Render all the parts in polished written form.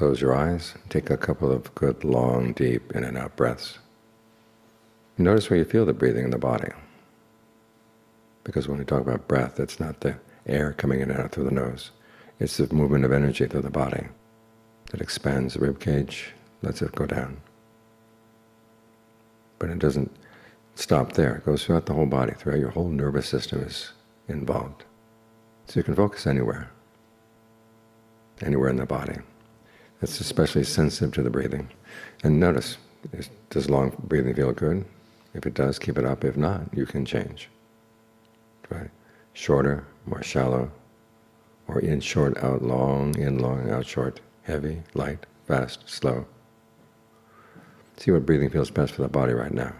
close your eyes, take a couple of good, long, deep in and out breaths. Notice where you feel the breathing in the body. Because when we talk about breath, it's not the air coming in and out through the nose. It's the movement of energy through the body that expands the rib cage, lets it go down. But it doesn't stop there. It goes throughout the whole body, throughout your whole nervous system is involved. So you can focus anywhere in the body. It's especially sensitive to the breathing. And notice, does long breathing feel good? If it does, keep it up. If not, you can change. Try shorter, more shallow, or in short, out long, in long, out short, heavy, light, fast, slow. See what breathing feels best for the body right now.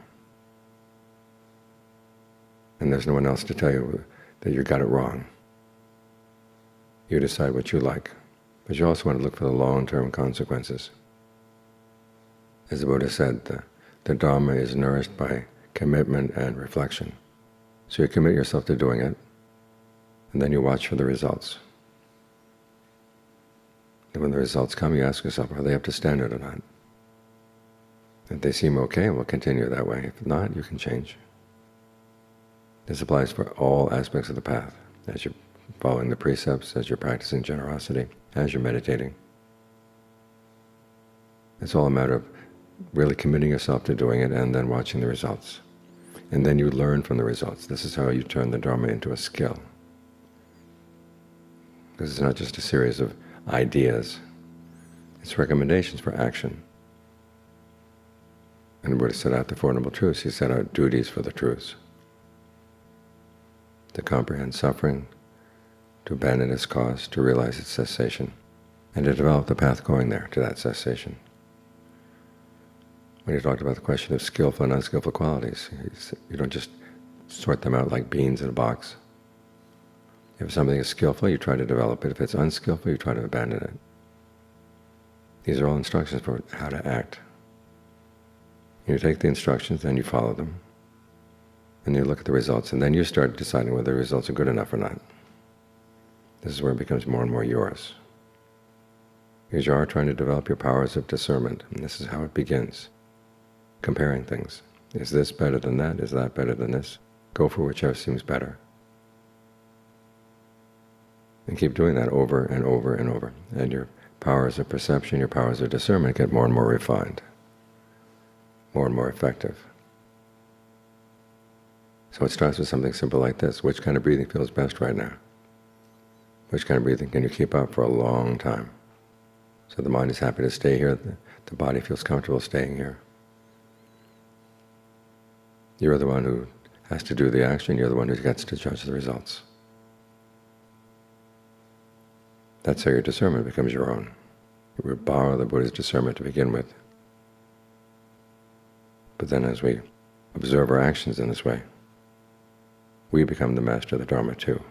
And there's no one else to tell you that you got it wrong. You decide what you like. But you also want to look for the long-term consequences. As the Buddha said, the Dhamma is nourished by commitment and reflection. So you commit yourself to doing it, and then you watch for the results. And when the results come, you ask yourself, are they up to standard or not? If they seem okay, we'll continue that way. If not, you can change. This applies for all aspects of the path. As you're following the precepts, as you're practicing generosity, as you're meditating. It's all a matter of really committing yourself to doing it and then watching the results. And then you learn from the results. This is how you turn the Dharma into a skill. Because it's not just a series of ideas. It's recommendations for action. And the Buddha set out the Four Noble Truths. He set out duties for the truths. To comprehend suffering, to abandon its cause, to realize its cessation, and to develop the path going there to that cessation. When he talked about the question of skillful and unskillful qualities, you don't just sort them out like beans in a box. If something is skillful, you try to develop it. If it's unskillful, you try to abandon it. These are all instructions for how to act. You take the instructions, then you follow them, and you look at the results, and then you start deciding whether the results are good enough or not. This is where it becomes more and more yours. Because you are trying to develop your powers of discernment, and this is how it begins. Comparing things. Is this better than that? Is that better than this? Go for whichever seems better. And keep doing that over and over and over. And your powers of perception, your powers of discernment get more and more refined, more and more effective. So it starts with something simple like this. Which kind of breathing feels best right now? Which kind of breathing can you keep up for a long time? So the mind is happy to stay here, the body feels comfortable staying here. You're the one who has to do the action, you're the one who gets to judge the results. That's how your discernment becomes your own. You borrow the Buddha's discernment to begin with. But then as we observe our actions in this way, we become the master of the Dharma too.